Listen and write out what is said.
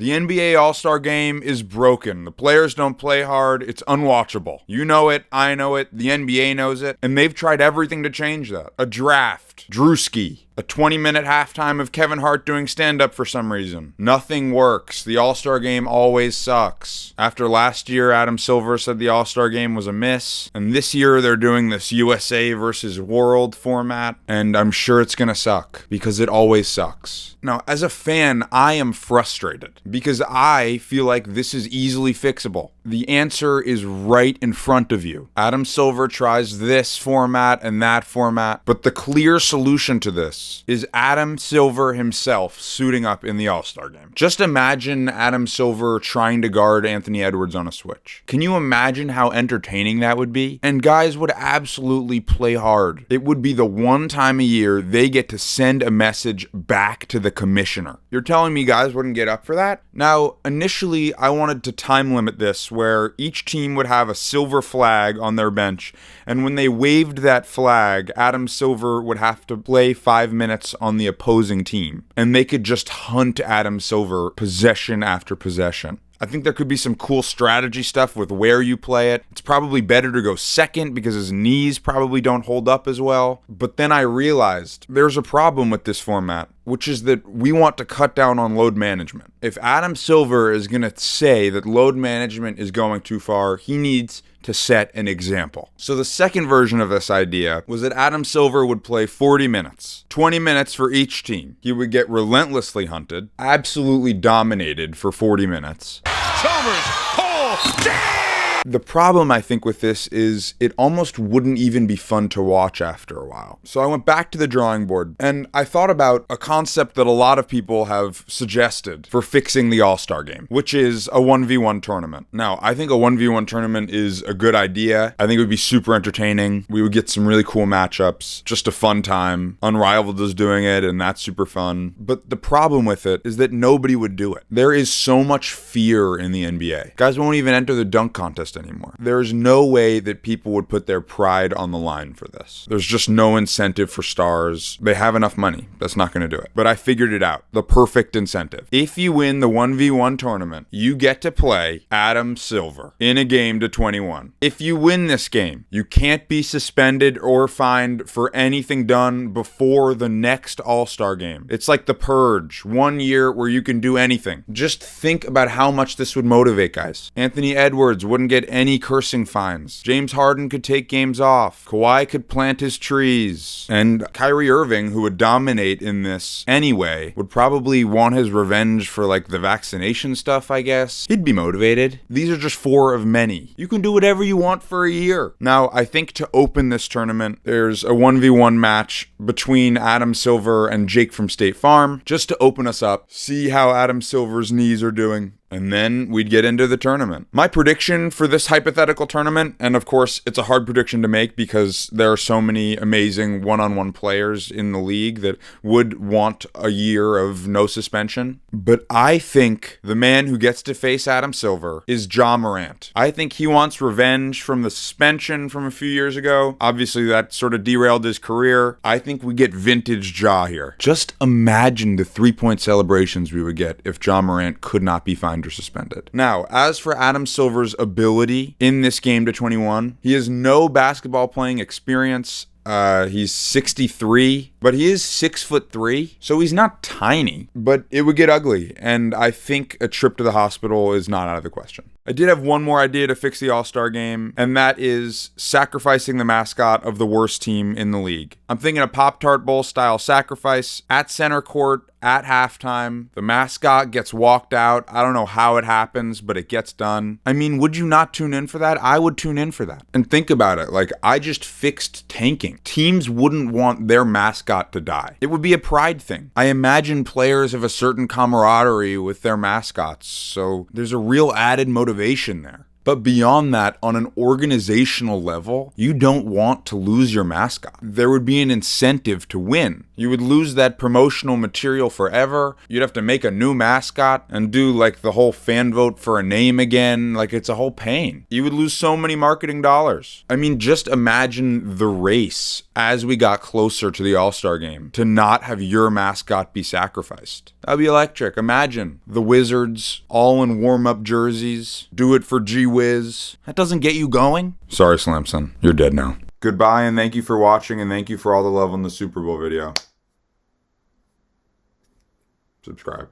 The NBA All-Star Game is broken. The players don't play hard. It's unwatchable. You know it. I know it. The NBA knows it. And they've tried everything to change that. A draft. Drewski. A 20-minute halftime of Kevin Hart doing stand-up for some reason. Nothing works. The All-Star Game always sucks. After last year, Adam Silver said the All-Star Game was a miss. And this year, they're doing this USA versus World format. And I'm sure it's gonna suck. Because it always sucks. Now, as a fan, I am frustrated. Because I feel like this is easily fixable. The answer is right in front of you. Adam Silver tries this format and that format. But the clear solution to this is Adam Silver himself suiting up in the All-Star Game. Just imagine Adam Silver trying to guard Anthony Edwards on a switch. Can you imagine how entertaining that would be? And guys would absolutely play hard. It would be the one time a year they get to send a message back to the commissioner. You're telling me guys wouldn't get up for that? Now, initially, I wanted to time limit this where each team would have a silver flag on their bench, and when they waved that flag, Adam Silver would have to play 5 minutes on the opposing team, and they could just hunt Adam Silver possession after possession. I think there could be some cool strategy stuff with where you play it. It's probably better to go second because his knees probably don't hold up as well. But then I realized there's a problem with this format, which is that we want to cut down on load management. If Adam Silver is going to say that load management is going too far, he needs to set an example. So the second version of this idea was that Adam Silver would play 40 minutes, 20 minutes for each team. He would get relentlessly hunted, absolutely dominated for 40 minutes. Chalmers, Cole, damn! The problem, I think, with this is it almost wouldn't even be fun to watch after a while. So I went back to the drawing board and I thought about a concept that a lot of people have suggested for fixing the All-Star Game, which is a 1v1 tournament. Now, I think a 1v1 tournament is a good idea. I think it would be super entertaining. We would get some really cool matchups, just a fun time. Unrivaled is doing it and that's super fun. But the problem with it is that nobody would do it. There is so much fear in the NBA. Guys won't even enter the dunk contest anymore. There's no way that people would put their pride on the line for this. There's just no incentive for stars. They have enough money. That's not going to do it. But I figured it out. The perfect incentive. If you win the 1v1 tournament, you get to play Adam Silver in a game to 21. If you win this game, you can't be suspended or fined for anything done before the next All-Star Game. It's like the Purge. 1 year where you can do anything. Just think about how much this would motivate guys. Anthony Edwards wouldn't get any cursing fines. James Harden could take games off. Kawhi could plant his trees. And Kyrie Irving, who would dominate in this anyway, would probably want his revenge for like the vaccination stuff, I guess. He'd be motivated. These are just 4 of many. You can do whatever you want for a year. Now, I think to open this tournament, there's a 1v1 match between Adam Silver and Jake from State Farm, just to open us up, see how Adam Silver's knees are doing. And then we'd get into the tournament. My prediction for this hypothetical tournament, and of course, it's a hard prediction to make because there are so many amazing one-on-one players in the league that would want a year of no suspension. But I think the man who gets to face Adam Silver is Ja Morant. I think he wants revenge from the suspension from a few years ago. Obviously, that sort of derailed his career. I think we get vintage Ja here. Just imagine the three-point celebrations we would get if Ja Morant could not be fined or suspended. Now, as for Adam Silver's ability in this game to 21, he has no basketball playing experience. He's 63, but he is 6'3", so he's not tiny, but it would get ugly, and I think a trip to the hospital is not out of the question. I did have one more idea to fix the All-Star Game, and that is sacrificing the mascot of the worst team in the league. I'm thinking a Pop-Tart Bowl style sacrifice at center court at halftime. The mascot gets walked out. I don't know how it happens, but it gets done. I mean, would you not tune in for that? I would tune in for that. And think about it. Like, I just fixed tanking. Teams wouldn't want their mascot to die. It would be a pride thing. I imagine players have a certain camaraderie with their mascots, so there's a real added motivation there. But beyond that, on an organizational level, you don't want to lose your mascot. There would be an incentive to win. You would lose that promotional material forever. You'd have to make a new mascot and do like the whole fan vote for a name again. Like, it's a whole pain. You would lose so many marketing dollars. I mean, just imagine the race as we got closer to the All-Star game to not have your mascot be sacrificed. That'd be electric. Imagine the Wizards all in warm-up jerseys. Do it for G-Wiz. That doesn't get you going? Sorry, Slamson. You're dead now. Goodbye, and thank you for watching, and thank you for all the love on the Super Bowl video. Subscribe.